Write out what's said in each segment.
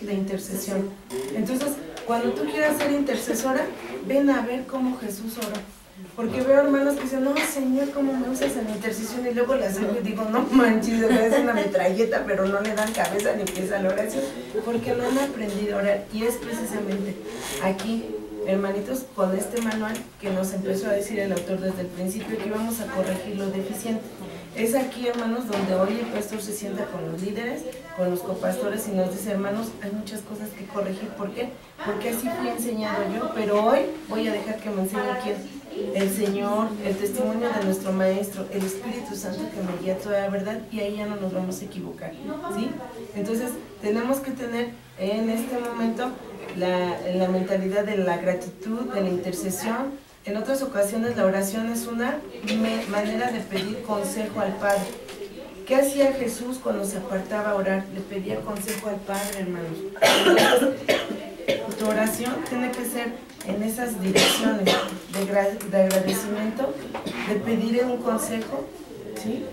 de intercesión. Entonces, cuando tú quieras ser intercesora, ven a ver cómo Jesús oró. Porque veo hermanos que dicen, no, Señor, ¿cómo me usas en la intercesión? Y luego las veo y digo, no manches, es una metralleta, pero no le dan cabeza ni pies a la oración, porque no han aprendido a orar. Y es precisamente aquí, hermanitos, con este manual que nos empezó a decir el autor desde el principio, que vamos a corregir lo deficiente. Es aquí, hermanos, donde hoy el pastor se sienta con los líderes, con los copastores y nos dice, hermanos, hay muchas cosas que corregir. ¿Por qué? Porque así fui enseñado yo, pero hoy voy a dejar que me enseñe quién. El Señor, el testimonio de nuestro Maestro, el Espíritu Santo que me guía toda la verdad, y ahí ya no nos vamos a equivocar, ¿sí? Entonces, tenemos que tener en este momento la mentalidad de la gratitud, de la intercesión. En otras ocasiones la oración es una manera de pedir consejo al Padre. ¿Qué hacía Jesús cuando se apartaba a orar? Le pedía consejo al Padre, hermanos. Entonces, tu oración tiene que ser en esas direcciones de agradecimiento, de pedir un consejo, ¿sí?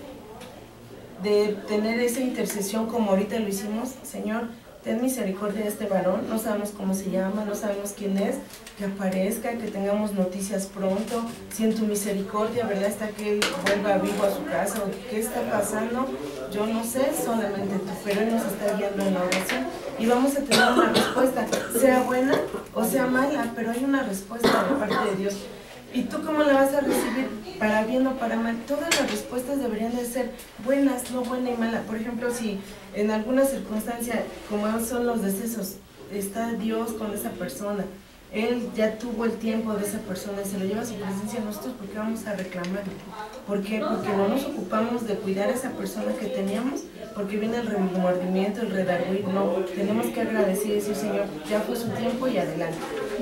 De tener esa intercesión como ahorita lo hicimos. Señor, ten misericordia de este varón, no sabemos cómo se llama, no sabemos quién es, que aparezca, que tengamos noticias pronto, si en tu misericordia, ¿verdad?, está que él vuelva vivo a su casa, o qué está pasando, yo no sé, solamente tú, pero él nos está guiando en la oración, y vamos a tener una respuesta, sea buena o sea mala, pero hay una respuesta de parte de Dios. ¿Y tú cómo la vas a recibir? ¿Para bien o para mal? Todas las respuestas deberían de ser buenas, no buena y mala. Por ejemplo, si en alguna circunstancia, como son los decesos, está Dios con esa persona, Él ya tuvo el tiempo de esa persona y se lo lleva a su presencia, nosotros, ¿por qué vamos a reclamar? ¿Por qué? Porque no nos ocupamos de cuidar a esa persona que teníamos, porque viene el remordimiento, el redarguir. No, tenemos que agradecer y decir, Señor, ya fue su tiempo y adelante.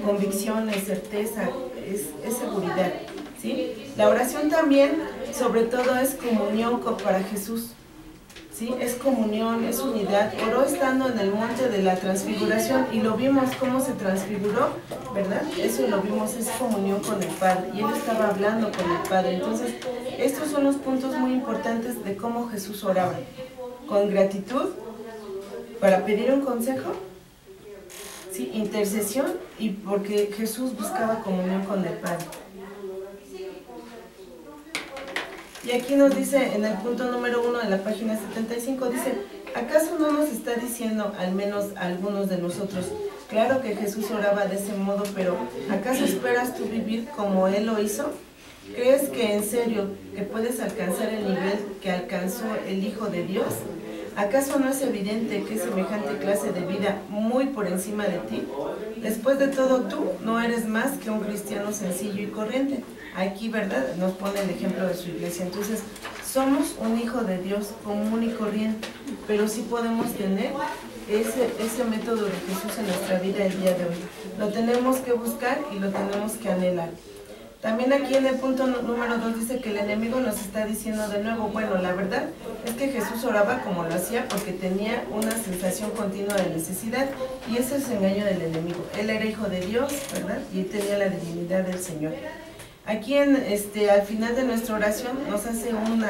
Convicciones, certeza, es seguridad, ¿sí? La oración también, sobre todo, es comunión para Jesús, ¿sí? Es comunión, es unidad. Oró estando en el monte de la transfiguración y lo vimos cómo se transfiguró, ¿verdad? Eso lo vimos, es comunión con el Padre, y él estaba hablando con el Padre. Entonces, estos son los puntos muy importantes de cómo Jesús oraba: con gratitud, para pedir un consejo, ¿sí? Intercesión, y porque Jesús buscaba comunión con el Padre. Y aquí nos dice, en el punto número 1 de la página 75, dice, ¿acaso no nos está diciendo, al menos a algunos de nosotros, claro que Jesús oraba de ese modo, pero ¿acaso esperas tú vivir como Él lo hizo? ¿Crees que en serio que puedes alcanzar el nivel que alcanzó el Hijo de Dios? ¿Acaso no es evidente que es semejante clase de vida muy por encima de ti? Después de todo, tú no eres más que un cristiano sencillo y corriente. Aquí, ¿verdad?, nos pone el ejemplo de su iglesia. Entonces, somos un hijo de Dios común y corriente, pero sí podemos tener ese método de Jesús en nuestra vida el día de hoy. Lo tenemos que buscar y lo tenemos que anhelar. También aquí en el punto número 2 dice que el enemigo nos está diciendo de nuevo, bueno, la verdad es que Jesús oraba como lo hacía porque tenía una sensación continua de necesidad, y ese es el engaño del enemigo. Él era hijo de Dios, ¿verdad?, y él tenía la divinidad del Señor. Aquí al final de nuestra oración nos hace un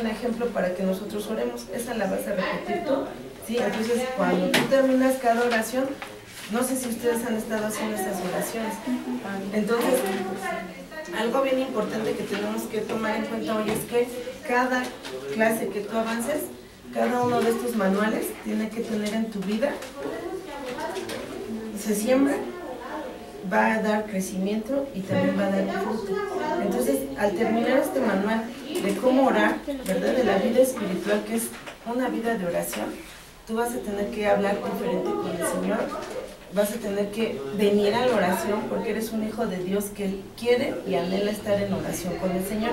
ejemplo para que nosotros oremos. Esa la vas a repetir tú, ¿sí? Entonces, cuando tú terminas cada oración, no sé si ustedes han estado haciendo esas oraciones. Entonces, algo bien importante que tenemos que tomar en cuenta hoy es que cada clase que tú avances, cada uno de estos manuales tiene que tener en tu vida, se siembra, va a dar crecimiento y también va a dar fruto. Entonces, al terminar este manual de cómo orar, ¿verdad?, de la vida espiritual, que es una vida de oración, tú vas a tener que hablar diferente con el Señor, vas a tener que venir a la oración porque eres un hijo de Dios que quiere y anhela estar en oración con el Señor.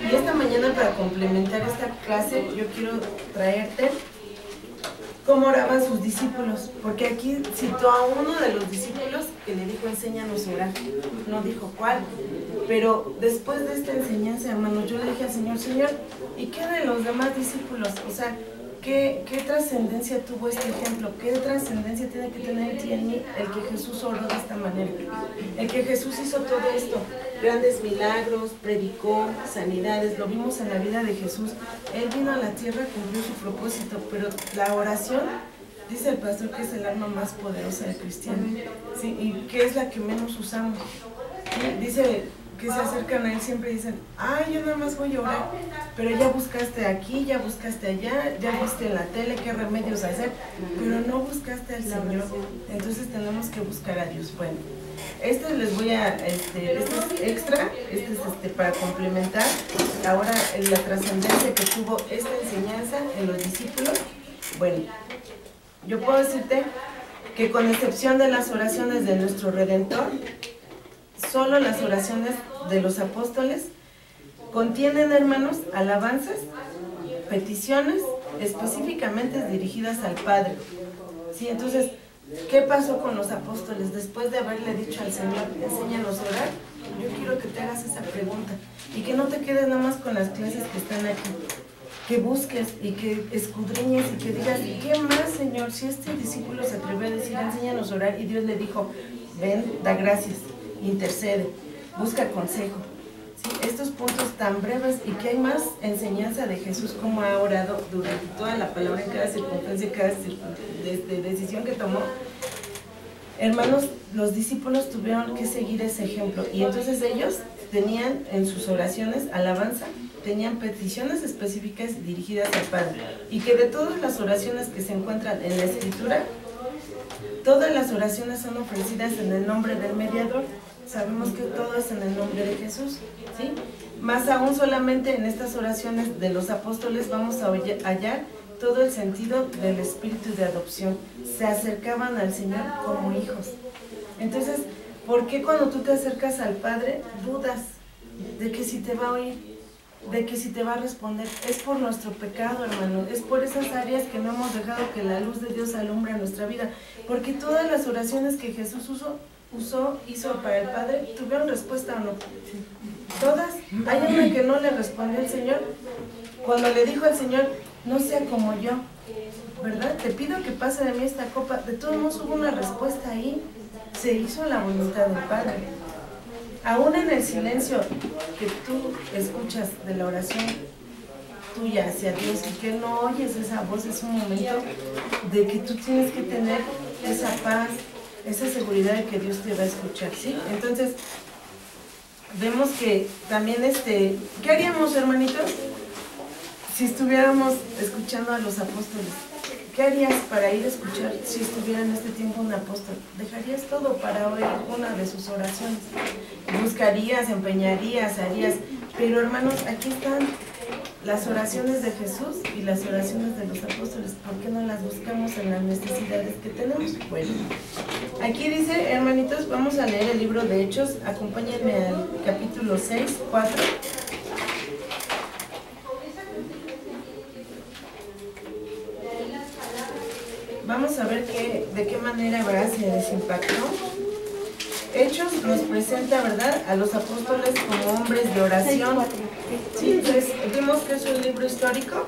Y esta mañana, para complementar esta clase, yo quiero traerte cómo oraban sus discípulos, porque aquí citó a uno de los discípulos que le dijo, enséñanos a orar, no dijo cuál, pero después de esta enseñanza, hermanos, yo le dije al Señor, Señor, ¿y qué de los demás discípulos? O sea, ¿qué trascendencia tuvo este ejemplo? ¿Qué trascendencia tiene que tener en ti y en mí el que Jesús oró de esta manera? El que Jesús hizo todo esto, grandes milagros, predicó, sanidades, lo vimos en la vida de Jesús. Él vino a la tierra, cumplió su propósito, pero la oración, dice el pastor, que es el arma más poderosa del cristiano, ¿sí? Y que es la que menos usamos. ¿Sí? Dice que se acercan a él, siempre dicen, yo nada más voy a orar, pero ya buscaste aquí, ya buscaste allá, ya viste en la tele qué remedios hacer, pero no buscaste al Señor. Entonces tenemos que buscar a Dios. Bueno, este les voy a, este es extra, este es para complementar ahora la trascendencia que tuvo esta enseñanza en los discípulos. Bueno, yo puedo decirte que con excepción de las oraciones de nuestro Redentor, solo las oraciones de los apóstoles contienen, hermanos, alabanzas, peticiones específicamente dirigidas al Padre. ¿Sí? Entonces, ¿qué pasó con los apóstoles? Después de haberle dicho al Señor, enséñanos a orar, yo quiero que te hagas esa pregunta y que no te quedes nada más con las clases que están aquí, que busques y que escudriñes y que digas, ¿qué más, Señor? Si este discípulo se atrevió a decir, enséñanos a orar, y Dios le dijo, ven, da gracias, intercede, busca consejo. ¿Sí? Estos puntos tan breves, y que hay más enseñanza de Jesús, cómo ha orado durante toda la palabra, en cada circunstancia, cada decisión que tomó. Hermanos, los discípulos tuvieron que seguir ese ejemplo, y entonces ellos tenían en sus oraciones alabanza, tenían peticiones específicas dirigidas al Padre, y que de todas las oraciones que se encuentran en la Escritura, todas las oraciones son ofrecidas en el nombre del mediador. Sabemos que todo es en el nombre de Jesús, ¿sí? Más aún, solamente en estas oraciones de los apóstoles vamos a hallar todo el sentido del espíritu de adopción. Se acercaban al Señor como hijos. Entonces, ¿por qué cuando tú te acercas al Padre dudas de que si te va a oír, de que si te va a responder? Es por nuestro pecado, hermano, es por esas áreas que no hemos dejado que la luz de Dios alumbre nuestra vida, porque todas las oraciones que Jesús hizo para el Padre, ¿tuvieron respuesta o no? Todas. Hay una que no le respondió el Señor, cuando le dijo al Señor, no sea como yo, ¿verdad? Te pido que pase de mí esta copa. De todos modos hubo una respuesta ahí, se hizo la voluntad del Padre. Aún en el silencio que tú escuchas de la oración tuya hacia Dios y que no oyes esa voz, es un momento de que tú tienes que tener esa paz, esa seguridad de que Dios te va a escuchar, ¿sí? Entonces, vemos que también, ¿qué haríamos, hermanitos, si estuviéramos escuchando a los apóstoles? ¿Qué harías para ir a escuchar si estuviera en este tiempo un apóstol? Dejarías todo para oír una de sus oraciones. Buscarías, empeñarías, harías. Pero, hermanos, aquí están las oraciones de Jesús y las oraciones de los apóstoles. ¿Por qué no las buscamos en las necesidades que tenemos? Bueno, aquí dice, hermanitos, vamos a leer el libro de Hechos. Acompáñenme al capítulo 6, 4. Vamos a ver de qué manera, ¿verdad?, se desimpactó. Hechos nos presenta, ¿verdad?, a los apóstoles como hombres de oración. Sí, entonces vimos que es un libro histórico,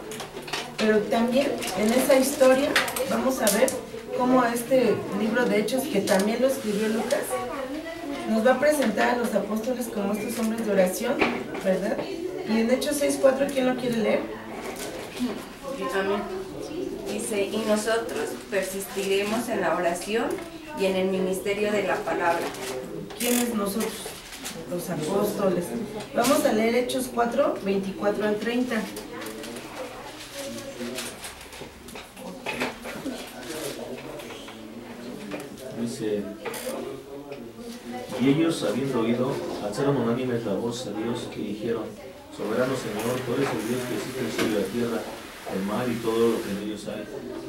pero también en esa historia vamos a ver cómo este libro de Hechos, que también lo escribió Lucas, nos va a presentar a los apóstoles como estos hombres de oración, ¿verdad? Y en Hechos 6:4, ¿quién lo quiere leer? Amén. Dice, y nosotros persistiremos en la oración y en el ministerio de la palabra. ¿Quiénes nosotros? Los apóstoles. Vamos a leer Hechos 4, 24 al 30. Dice, y ellos, habiendo oído, alzaron unánimes la voz a Dios, que dijeron, soberano Señor, tú eres el Dios que existe el cielo y la tierra, el mar y todo lo que en ellos hay,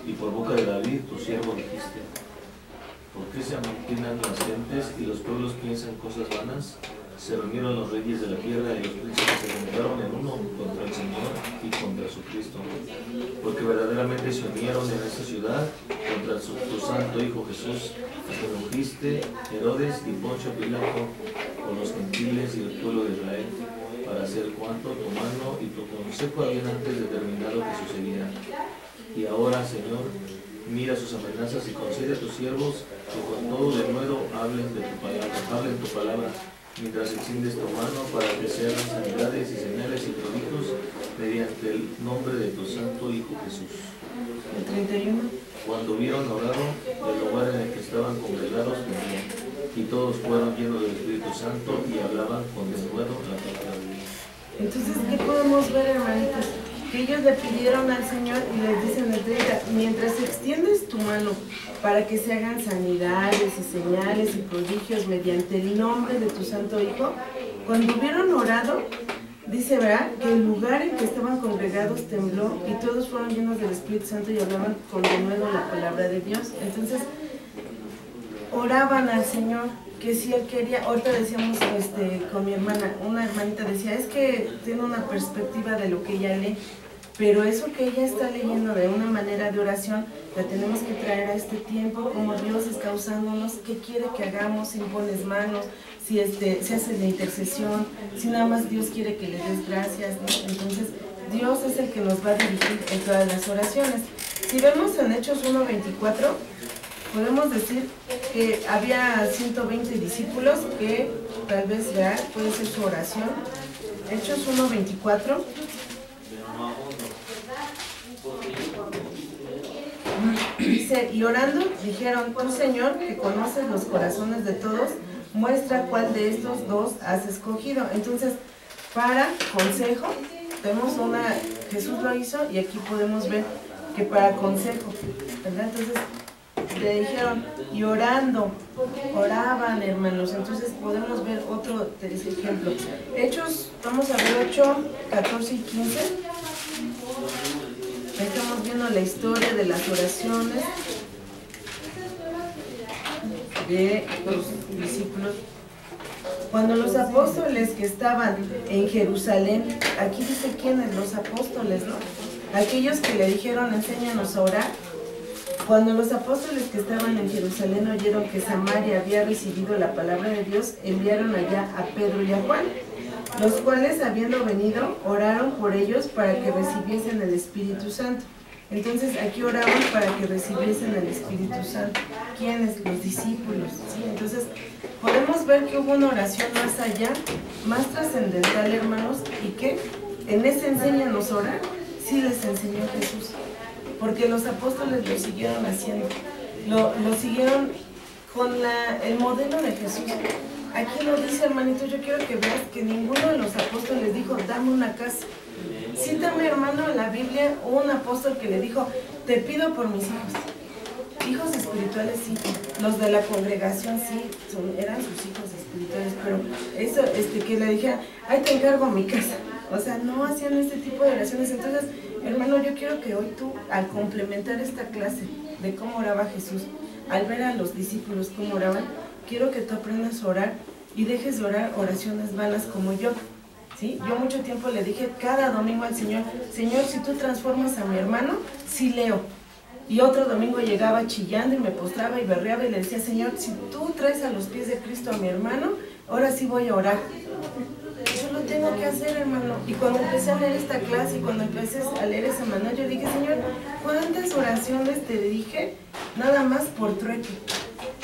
y por boca de David, tu siervo, dijiste, ¿por qué se amotinan las gentes y los pueblos piensan cosas vanas? Se reunieron los reyes de la tierra y los príncipes se juntaron en uno contra el Señor y contra su Cristo, porque verdaderamente se unieron en esta ciudad contra tu santo Hijo Jesús, a quien ungiste Herodes y Poncio Pilato con los gentiles y el pueblo de Israel, para hacer cuanto tu mano y tu consejo habían antes determinado que sucediera. Y ahora, Señor, mira sus amenazas y concede a tus siervos que con todo denuedo hablen tu palabra, mientras extiendes tu mano para que se hagan sanidades y señales y prodigios mediante el nombre de tu santo Hijo Jesús. El 31. Cuando hubieron orado, el lugar en el que estaban congregados tembló, y todos fueron llenos del Espíritu Santo y hablaban con denuedo la palabra de Dios. Entonces, ¿qué podemos ver, hermanitos? Que ellos le pidieron al Señor y les dicen el 30, mientras extiendes tu mano para que se hagan sanidades y señales y prodigios mediante el nombre de tu santo Hijo, cuando hubieron orado, dice, ¿verdad?, que el lugar en que estaban congregados tembló y todos fueron llenos del Espíritu Santo y hablaban con denuedo la palabra de Dios. Entonces, oraban al Señor, que si Él quería. Ahorita decíamos con mi hermana, una hermanita decía, es que tiene una perspectiva de lo que ella lee, pero eso que ella está leyendo de una manera de oración, la tenemos que traer a este tiempo, como Dios está usándonos, qué quiere que hagamos, si impones manos, si se hace la intercesión, si nada más Dios quiere que le des gracias, ¿no? Entonces, Dios es el que nos va a dirigir en todas las oraciones. Si vemos en Hechos 1:24, podemos decir que había 120 discípulos que tal vez ya puede ser su oración. Hechos 1:24. Dice, y orando dijeron, tú Señor, que conoces los corazones de todos, muestra cuál de estos dos has escogido. Entonces, para consejo, vemos Jesús lo hizo y aquí podemos ver que para consejo, ¿verdad? Entonces, le dijeron, y orando, oraban, hermanos. Entonces podemos ver otro ejemplo. Hechos, vamos a ver 8, 14 y 15. Estamos viendo la historia de las oraciones de los discípulos. Cuando los apóstoles que estaban en Jerusalén, aquí dice quiénes, los apóstoles, ¿no? Aquellos que le dijeron, enséñanos a orar. Cuando los apóstoles que estaban en Jerusalén oyeron que Samaria había recibido la palabra de Dios, enviaron allá a Pedro y a Juan, los cuales, habiendo venido, oraron por ellos para que recibiesen el Espíritu Santo. Entonces, aquí oraban para que recibiesen el Espíritu Santo. ¿Quiénes? Los discípulos, ¿sí? Entonces, podemos ver que hubo una oración más allá, más trascendental, hermanos, y que en ese enséñanos a orar, sí les enseñó Jesús. Porque los apóstoles lo siguieron haciendo, lo siguieron con el modelo de Jesús. Aquí lo dice, hermanito, yo quiero que veas que ninguno de los apóstoles dijo, dame una casa. Cítame, hermano, en la Biblia un apóstol que le dijo, te pido por mis hijos. Hijos espirituales sí, los de la congregación sí, eran sus hijos espirituales, pero eso, que le dijera, ahí te encargo mi casa. O sea, no hacían este tipo de oraciones. Entonces, hermano, yo quiero que hoy tú, al complementar esta clase de cómo oraba Jesús, al ver a los discípulos cómo oraban, quiero que tú aprendas a orar y dejes de orar oraciones vanas como yo. ¿Sí? Yo mucho tiempo le dije cada domingo al Señor, Señor, si tú transformas a mi hermano, sí leo. Y otro domingo llegaba chillando y me postraba y berreaba y le decía, Señor, si tú traes a los pies de Cristo a mi hermano, ahora sí voy a orar. Yo lo tengo que hacer, hermano. Y cuando empecé a leer esta clase y cuando empecé a leer ese manual, yo dije, Señor, ¿cuántas oraciones te dije nada más por trueque?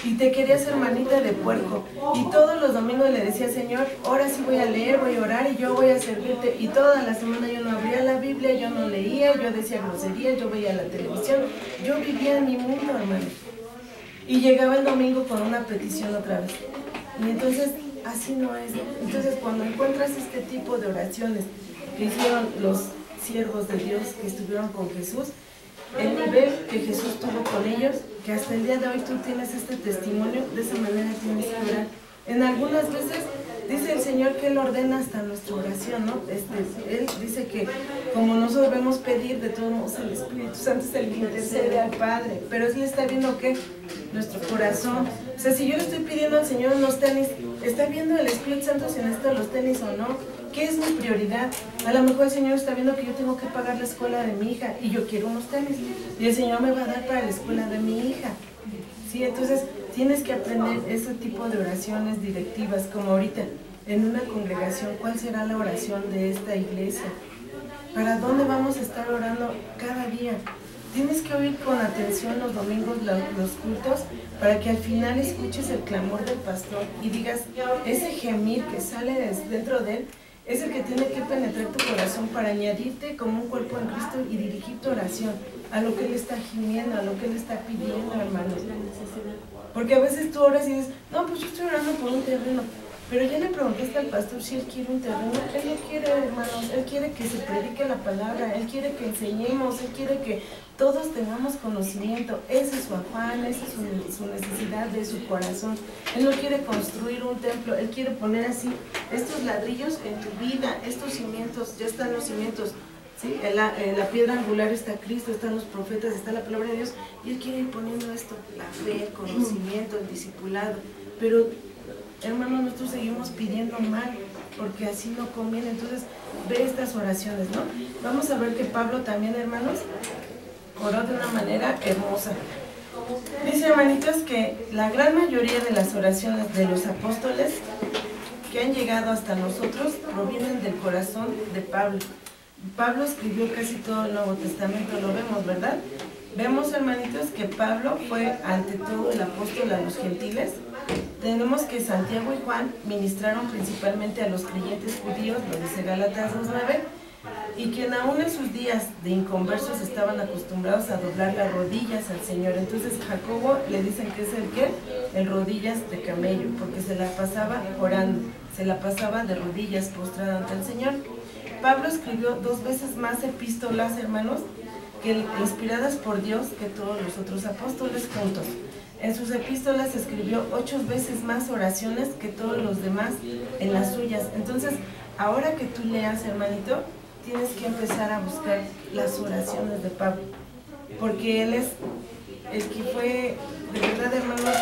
Y te querías hermanita de puerco. Y todos los domingos le decía, Señor, ahora sí voy a leer, voy a orar y yo voy a servirte. Y toda la semana yo no abría la Biblia, yo no leía, yo decía groserías, yo veía la televisión. Yo vivía en mi mundo, hermano. Y llegaba el domingo con una petición otra vez. Y entonces, así no es. Entonces, cuando encuentras este tipo de oraciones que hicieron los siervos de Dios que estuvieron con Jesús, el nivel que Jesús tuvo con ellos, que hasta el día de hoy tú tienes este testimonio, de esa manera tienes que orar. En algunas veces dice el Señor que Él ordena hasta nuestra oración, ¿no? Él dice que como nosotros debemos pedir, de todos modos el Espíritu Santo es el que intercede al Padre, pero Él está viendo que nuestro corazón, o sea, si yo le estoy pidiendo al Señor unos tenis, ¿está viendo el Espíritu Santo si necesito los tenis o no? ¿Qué es mi prioridad? A lo mejor el Señor está viendo que yo tengo que pagar la escuela de mi hija y yo quiero unos tenis y el Señor me va a dar para la escuela de mi hija. ¿Sí? Entonces tienes que aprender ese tipo de oraciones directivas, como ahorita en una congregación. ¿Cuál será la oración de esta iglesia? ¿Para dónde vamos a estar orando cada día? Tienes que oír con atención los domingos los cultos para que al final escuches el clamor del pastor y digas, ese gemir que sale dentro de él es el que tiene que penetrar tu corazón para añadirte como un cuerpo en Cristo y dirigir tu oración a lo que Él está gimiendo, a lo que Él está pidiendo, hermanos. Porque a veces tú oras y dices, no, pues yo estoy orando por un terreno. Pero ya le preguntaste al pastor si él quiere un terreno. Él no quiere, hermanos, él quiere que se predique la palabra, él quiere que enseñemos, él quiere que todos tengamos conocimiento. Ese es su afán, esa es su necesidad de su corazón. Él no quiere construir un templo, él quiere poner así estos ladrillos en tu vida, estos cimientos, ya están los cimientos. ¿Sí? En la piedra angular está Cristo, están los profetas, está la palabra de Dios, y él quiere ir poniendo esto, la fe, el conocimiento, el discipulado. Pero hermanos, nosotros seguimos pidiendo mal, porque así no conviene. Entonces, ve estas oraciones, ¿no? Vamos a ver que Pablo también, hermanos, oró de una manera hermosa. Dice, hermanitos, que la gran mayoría de las oraciones de los apóstoles que han llegado hasta nosotros provienen del corazón de Pablo. Pablo escribió casi todo el Nuevo Testamento, lo vemos, ¿verdad? Vemos, hermanitos, que Pablo fue ante todo el apóstol a los gentiles. Tenemos que Santiago y Juan ministraron principalmente a los creyentes judíos, lo dice Gálatas 2:9, y quien aún en sus días de inconversos estaban acostumbrados a doblar las rodillas al Señor. Entonces Jacobo le dicen que es el ¿qué? El rodillas de camello, porque se la pasaba orando, se la pasaba de rodillas postrado ante el Señor. Pablo escribió 2 veces más epístolas, hermanos, que inspiradas por Dios que todos los otros apóstoles juntos. En sus epístolas escribió 8 veces más oraciones que todos los demás en las suyas. Entonces, ahora que tú leas, hermanito, tienes que empezar a buscar las oraciones de Pablo, porque él es el que fue, de verdad, hermanos,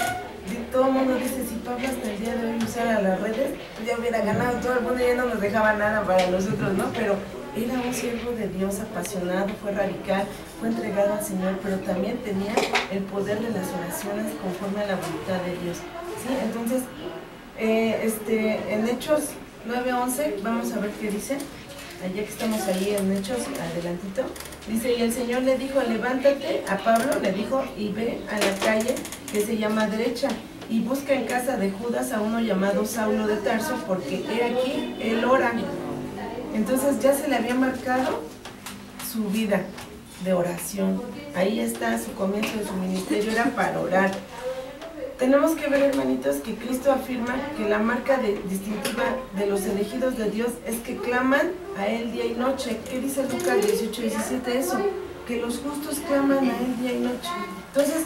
todo el mundo dice, si Pablo hasta el día de hoy usara las redes, ya hubiera ganado, todo el mundo ya no nos dejaba nada para nosotros, ¿no? Pero era un siervo de Dios apasionado, fue radical, fue entregado al Señor, pero también tenía el poder de las oraciones conforme a la voluntad de Dios, ¿sí? Entonces, en Hechos 9:11, vamos a ver qué dice. Allá que estamos ahí en Hechos, adelantito, dice, y el Señor le dijo, levántate, a Pablo le dijo, y ve a la calle que se llama Derecha, y busca en casa de Judas a uno llamado Saulo de Tarso, porque he aquí, él ora. Entonces ya se le había marcado su vida de oración. Ahí está su comienzo de su ministerio, era para orar. Tenemos que ver, hermanitos, que Cristo afirma que la marca distintiva de los elegidos de Dios es que claman a Él día y noche. ¿Qué dice Lucas 18:17? Eso, que los justos claman a Él día y noche. Entonces,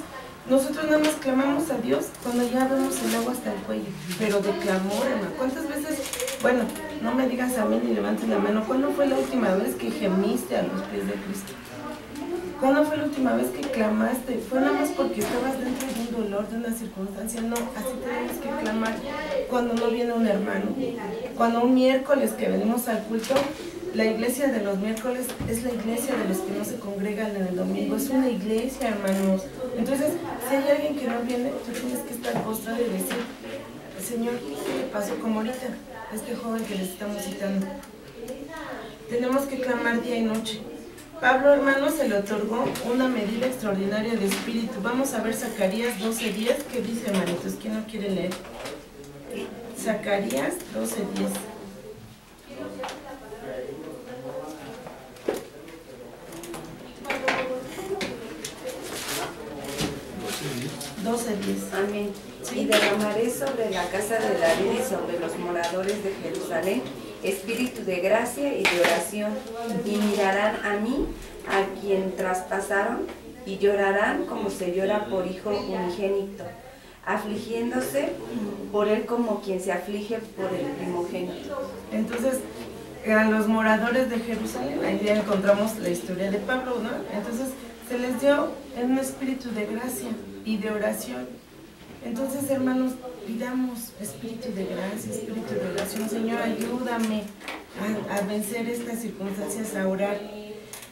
nosotros nada más clamamos a Dios cuando ya vemos el agua hasta el cuello, pero de clamor, hermano. ¿Cuántas veces, bueno, no me digas a mí ni levantes la mano, ¿cuándo fue la última vez que gemiste a los pies de Cristo? ¿Cuándo fue la última vez que clamaste? ¿Fue nada más porque estabas dentro de un dolor, de una circunstancia? No, así tenemos que clamar cuando no viene un hermano. Cuando un miércoles que venimos al culto, la iglesia de los miércoles es la iglesia de los que no se congregan en el domingo. Es una iglesia, hermanos. Entonces, si hay alguien que no viene, tú tienes que estar postrado y decir, Señor, ¿qué le pasó como ahorita a este joven que les estamos citando? Tenemos que clamar día y noche. Pablo, hermano, se le otorgó una medida extraordinaria de espíritu. Vamos a ver Zacarías 12:10. ¿Qué dice, hermanitos? ¿Quién no quiere leer? Zacarías 12:10. 12:10. Amén. Y derramaré sobre la casa de David y sobre los moradores de Jerusalén espíritu de gracia y de oración, y mirarán a mí, a quien traspasaron, y llorarán como se llora por hijo unigénito, afligiéndose por él como quien se aflige por el primogénito. Entonces, a los moradores de Jerusalén, ahí ya encontramos la historia de Pablo, ¿no? Entonces, se les dio un espíritu de gracia y de oración. Entonces, hermanos, pidamos espíritu de gracia, espíritu de oración. Señor, ayúdame a vencer estas circunstancias, a orar.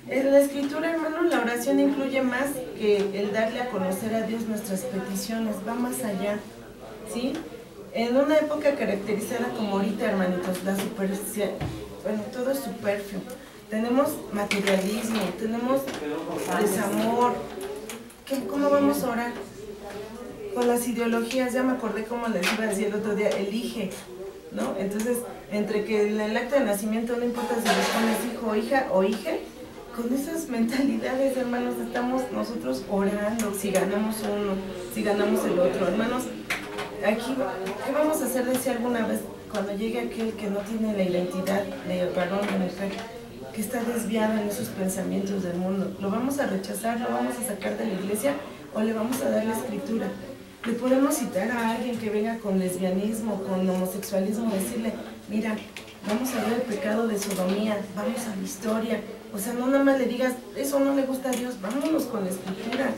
En la Escritura, hermanos, la oración incluye más que el darle a conocer a Dios nuestras peticiones, va más allá, ¿sí? En una época caracterizada como ahorita, hermanitos, la superstición, bueno, todo es superfluo. tenemos materialismo, tenemos desamor. ¿Cómo vamos a orar? Con las ideologías, ya me acordé cómo les iba a decir el otro día, elige, ¿no? Entonces, entre que en el acta de nacimiento no importa si les pones hijo, hija o hija, con esas mentalidades, hermanos, estamos nosotros orando, si ganamos uno, si ganamos el otro. Hermanos, aquí, ¿qué vamos a hacer de si alguna vez, cuando llegue aquel que no tiene la identidad de varón o mujer, que está desviado en esos pensamientos del mundo? ¿Lo vamos a rechazar, lo vamos a sacar de la iglesia o le vamos a dar la escritura? Le podemos citar a alguien que venga con lesbianismo, con homosexualismo, decirle, mira, vamos a ver el pecado de sodomía, vamos a la historia. O sea, no nada más le digas, eso no le gusta a Dios, vámonos con la escritura.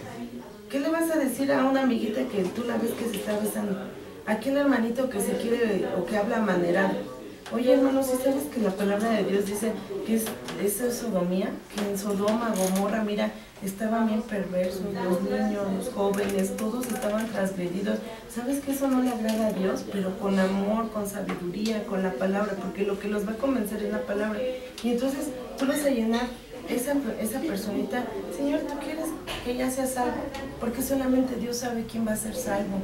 ¿Qué le vas a decir a una amiguita que tú la ves que se está besando? ¿A aquel hermanito que se quiere o que habla manerado? Oye, hermano, ¿sí sabes que la palabra de Dios dice que es sodomía? Que en Sodoma, Gomorra, mira, estaban bien perversos, los niños, los jóvenes, todos estaban transgredidos. ¿Sabes que eso no le agrada a Dios? Pero con amor, con sabiduría, con la palabra, porque lo que los va a convencer es la palabra. Y entonces tú vas a llenar esa personita, Señor, ¿tú quieres que ella sea salva? Porque solamente Dios sabe quién va a ser salvo,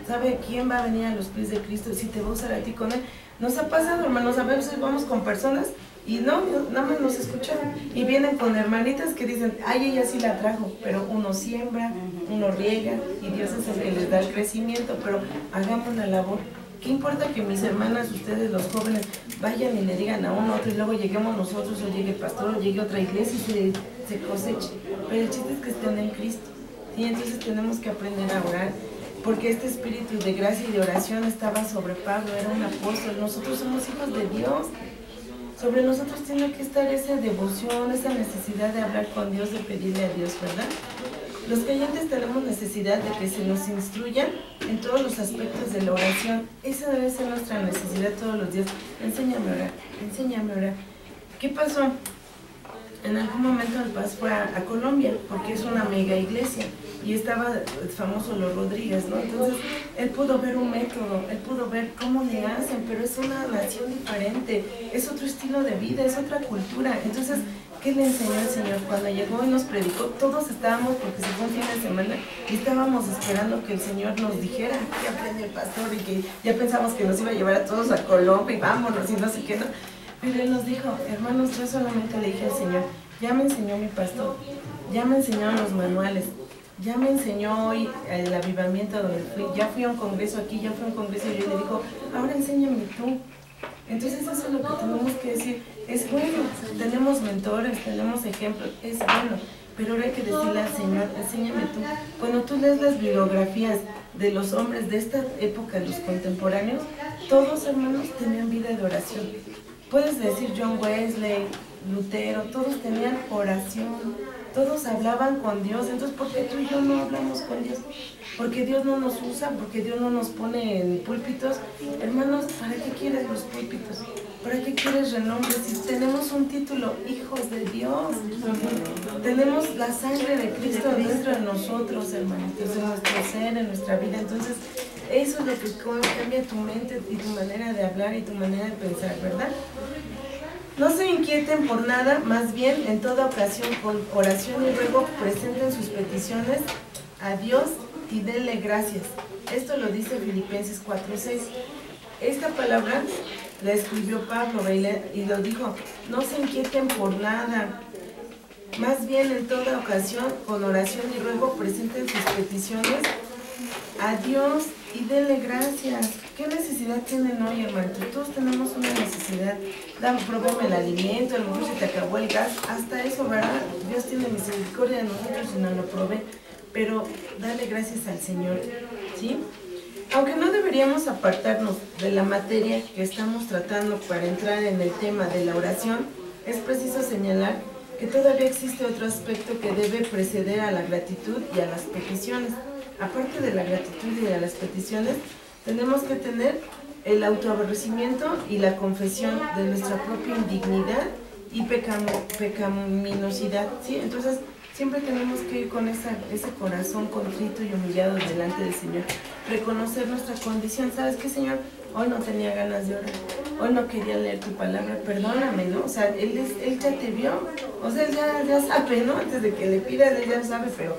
sabe quién va a venir a los pies de Cristo, si te va a usar a ti con él. Nos ha pasado, hermanos, a veces vamos con personas y no, nada más nos escuchan y vienen con hermanitas que dicen, ay, ella sí la trajo, pero uno siembra, uno riega y Dios es el que les da el crecimiento, pero hagamos la labor. ¿Qué importa que mis hermanas, ustedes los jóvenes, vayan y le digan a uno otro y luego lleguemos nosotros o llegue el pastor o llegue otra iglesia y se coseche? Pero el chiste es que estén en Cristo. Y entonces tenemos que aprender a orar, porque este espíritu de gracia y de oración estaba sobre Pablo, era un apóstol. Nosotros somos hijos de Dios. Sobre nosotros tiene que estar esa devoción, esa necesidad de hablar con Dios, de pedirle a Dios, ¿verdad? Los creyentes tenemos necesidad de que se nos instruyan en todos los aspectos de la oración. Esa debe ser nuestra necesidad todos los días. Enséñame a orar, enséñame a orar. ¿Qué pasó? En algún momento el Paz fue a Colombia, porque es una mega iglesia, y estaba famoso los Rodríguez, ¿no? Entonces, él pudo ver un método, él pudo ver cómo le hacen, pero es una nación diferente, es otro estilo de vida, es otra cultura. Entonces, ¿qué le enseñó el Señor? Cuando llegó y nos predicó, todos estábamos, porque se fue un fin de semana, y estábamos esperando que el Señor nos dijera que aprendió el pastor, y que ya pensamos que nos iba a llevar a todos a Colombia, y vámonos, y no sé qué, ¿no? Pero él nos dijo, hermanos, yo solamente le dije al Señor, ya me enseñó mi pastor, ya me enseñaron los manuales, ya me enseñó hoy el avivamiento donde fui, ya fui a un congreso aquí, ya fui a un congreso, y él le dijo, ahora enséñame tú. Entonces eso es lo que tenemos que decir, es bueno, tenemos mentores, tenemos ejemplos, es bueno, pero ahora hay que decirle al Señor, enséñame tú. Cuando tú lees las biografías de los hombres de esta época, los contemporáneos, todos, hermanos, tenían vida de oración. Puedes decir John Wesley, Lutero, todos tenían oración, todos hablaban con Dios. Entonces, ¿por qué tú y yo no hablamos con Dios? Porque Dios no nos usa, porque Dios no nos pone en púlpitos. Hermanos, ¿para qué quieres los púlpitos? ¿Para qué quieres renombre? Si tenemos un título, hijos de Dios, tenemos la sangre de Cristo dentro de nosotros, hermanitos, en nuestro ser, en nuestra vida. Entonces, eso es lo que cambia tu mente y tu manera de hablar y tu manera de pensar, ¿verdad? No se inquieten por nada, más bien en toda ocasión con oración y ruego presenten sus peticiones a Dios y denle gracias. Esto lo dice Filipenses 4:6. Esta palabra la escribió Pablo y lo dijo, no se inquieten por nada, más bien en toda ocasión con oración y ruego presenten sus peticiones a Dios y denle gracias. ¿Qué necesidad tienen hoy, hermano? Todos tenemos una necesidad. Proveme el alimento, a lo mejor se te acabó el gas, hasta eso, ¿verdad? Dios tiene misericordia de nosotros y nos lo provee, pero dale gracias al Señor, ¿sí? Aunque no deberíamos apartarnos de la materia que estamos tratando para entrar en el tema de la oración, es preciso señalar que todavía existe otro aspecto que debe preceder a la gratitud y a las peticiones. Aparte de la gratitud y de las peticiones, tenemos que tener el autoaborrecimiento y la confesión de nuestra propia indignidad y pecaminosidad, ¿sí? Entonces, siempre tenemos que ir con ese corazón contrito y humillado delante del Señor. Reconocer nuestra condición. ¿Sabes qué, Señor? Hoy no tenía ganas de orar. hoy no quería leer tu palabra, perdóname, ¿no? O sea, él ya te vio, o sea, él ya sabe, ¿no? Antes de que le pidas, él ya sabe, pero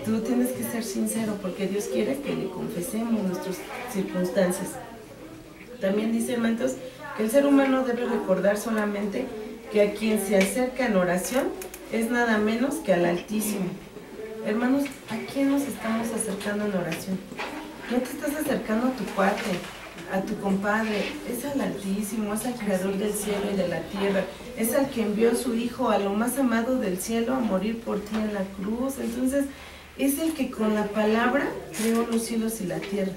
tú tienes que ser sincero, porque Dios quiere que le confesemos nuestras circunstancias. También dice, hermanos, que el ser humano debe recordar solamente que a quien se acerca en oración es nada menos que al Altísimo. Hermanos, ¿a quién nos estamos acercando en oración? No te estás acercando a tu cuate, a tu compadre, es al Altísimo, es al Creador del cielo y de la tierra, es al que envió a su Hijo, a lo más amado del cielo, a morir por ti en la cruz. Entonces, es el que con la palabra creó los cielos y la tierra.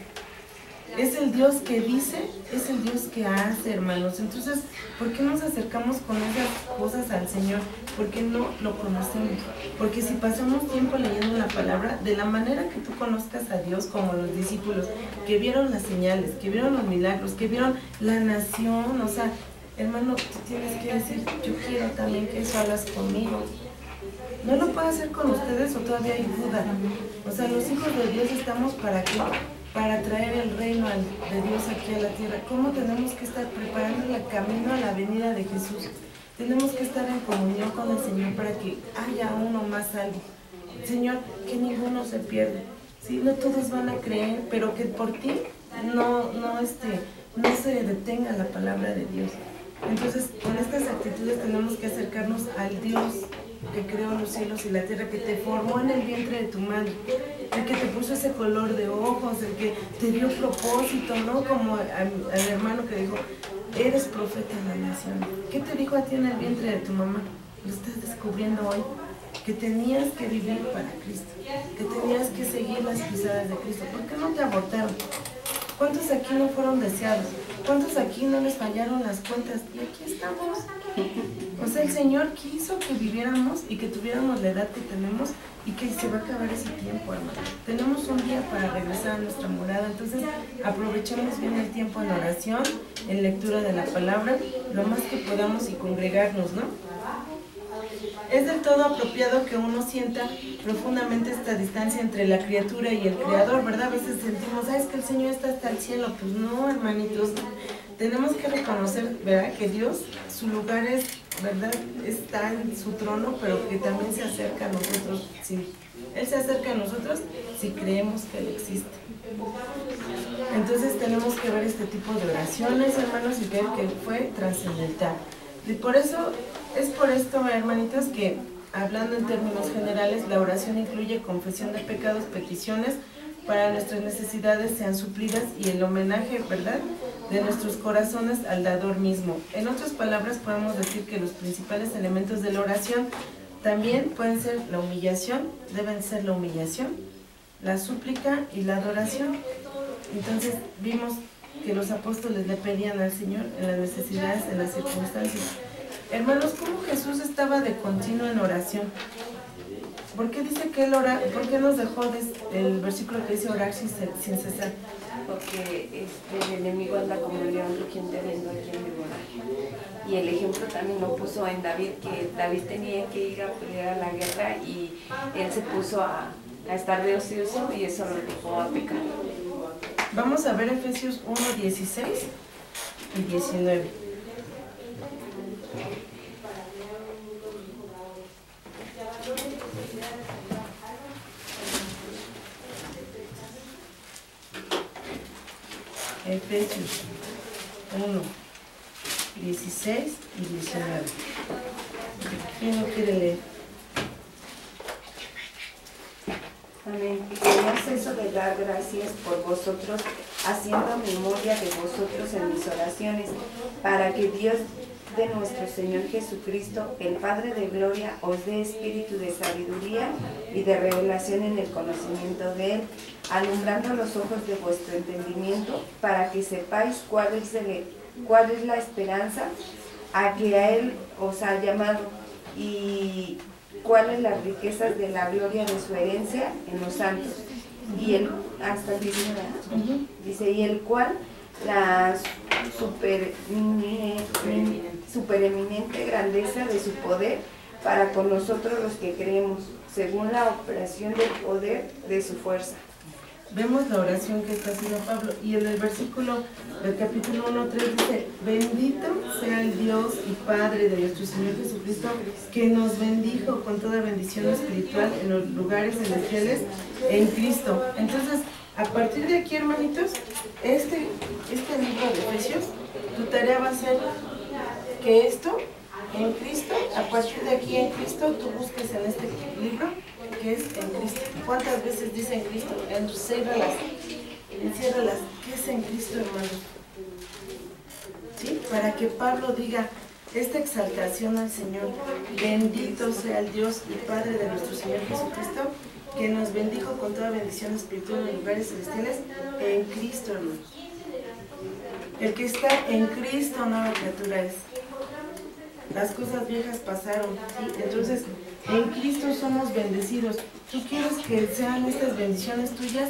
Es el Dios que dice, es el Dios que hace, hermanos. Entonces, ¿por qué nos acercamos con esas cosas al Señor? Porque no lo conocemos. Porque si pasamos tiempo leyendo la palabra, de la manera que tú conozcas a Dios, como los discípulos, que vieron las señales, que vieron los milagros, que vieron la nación, o sea, hermano, tú tienes que decir, yo quiero también que eso hagas conmigo. ¿No lo puedo hacer con ustedes o todavía hay duda? O sea, los hijos de Dios estamos para qué? Para traer el reino de Dios aquí a la tierra. ¿Cómo tenemos que estar preparando el camino a la venida de Jesús? Tenemos que estar en comunión con el Señor para que haya uno más salvo. Señor, que ninguno se pierda. ¿Sí? No todos van a creer, pero que por ti no se detenga la palabra de Dios. Entonces, con estas actitudes tenemos que acercarnos al Dios que creó los cielos y la tierra, que te formó en el vientre de tu madre, el que te puso ese color de ojos, el que te dio propósito, ¿no? Como al hermano que dijo, eres profeta en la nación. ¿Qué te dijo a ti en el vientre de tu mamá? Lo estás descubriendo hoy, que tenías que vivir para Cristo, que tenías que seguir las pisadas de Cristo. ¿Por qué no te abortaron? ¿Cuántos aquí no fueron deseados? ¿Cuántos aquí no les fallaron las cuentas? Y aquí estamos. O sea, el Señor quiso que viviéramos y que tuviéramos la edad que tenemos y que se va a acabar ese tiempo, hermano. Tenemos un día para regresar a nuestra morada, entonces aprovechemos bien el tiempo en oración, en lectura de la palabra, lo más que podamos y congregarnos, ¿no? Es del todo apropiado que uno sienta profundamente esta distancia entre la criatura y el Creador, ¿verdad? A veces sentimos, es que el Señor está hasta el cielo. Pues no, hermanitos, tenemos que reconocer, ¿verdad? Que Dios, su lugar es, ¿verdad? Está en su trono, pero que también se acerca a nosotros. Sí. Él se acerca a nosotros si creemos que Él existe. Entonces tenemos que ver este tipo de oraciones, hermanos, y ver que fue trascendental. Y por eso, es por esto, hermanitos, que hablando en términos generales, la oración incluye confesión de pecados, peticiones para nuestras necesidades sean suplidas y el homenaje, ¿verdad?, de nuestros corazones al dador mismo. En otras palabras, podemos decir que los principales elementos de la oración también pueden ser la humillación, deben ser la humillación, la súplica y la adoración. Entonces, vimos que los apóstoles le pedían al Señor en las necesidades, en las circunstancias. Hermanos, ¿cómo Jesús estaba de continuo en oración? ¿Por qué dice que Él ora? ¿Por qué nos dejó el versículo que dice orar sin cesar? Porque el enemigo anda como el león rugiente viendo a quien devorar. Y el ejemplo también lo puso en David, que David tenía que ir a pelear a la guerra y él se puso a estar de ocioso y eso lo dejó a pecar. Vamos a ver Efesios 1, 16 y 19. Efesios 1, 16 y 19. ¿Quién lo quiere leer? Amén. Y no ceso de dar gracias por vosotros, haciendo memoria de vosotros en mis oraciones, para que Dios de nuestro Señor Jesucristo, el Padre de gloria, os dé espíritu de sabiduría y de revelación en el conocimiento de Él, alumbrando los ojos de vuestro entendimiento, para que sepáis cuál es la esperanza a que a Él os ha llamado, y cuáles las riquezas de la gloria de su herencia en los santos. Y él, hasta el 19, dice, y el cual la supereminente grandeza de su poder para con nosotros los que creemos, según la operación del poder de su fuerza. vemos la oración que está haciendo Pablo. Y en el versículo del capítulo 1:3 dice: bendito sea el Dios y Padre de nuestro Señor Jesucristo, que nos bendijo con toda bendición espiritual en los lugares celestiales en Cristo. Entonces, a partir de aquí, hermanitos, este libro de Efesios, tu tarea va a ser que esto en Cristo, a partir de aquí en Cristo, tú busques en este libro que es en Cristo. ¿Cuántas veces dice en Cristo? Enciérralas. ¿Qué es en Cristo, hermanos? ¿Sí? Para que Pablo diga esta exaltación al Señor: bendito sea el Dios y Padre de nuestro Señor Jesucristo, que nos bendijo con toda bendición espiritual en lugares celestiales en Cristo, hermanos. El que está en Cristo, nueva criatura es. Las cosas viejas pasaron, ¿sí? Entonces, en Cristo somos bendecidos. ¿Tú quieres que sean estas bendiciones tuyas?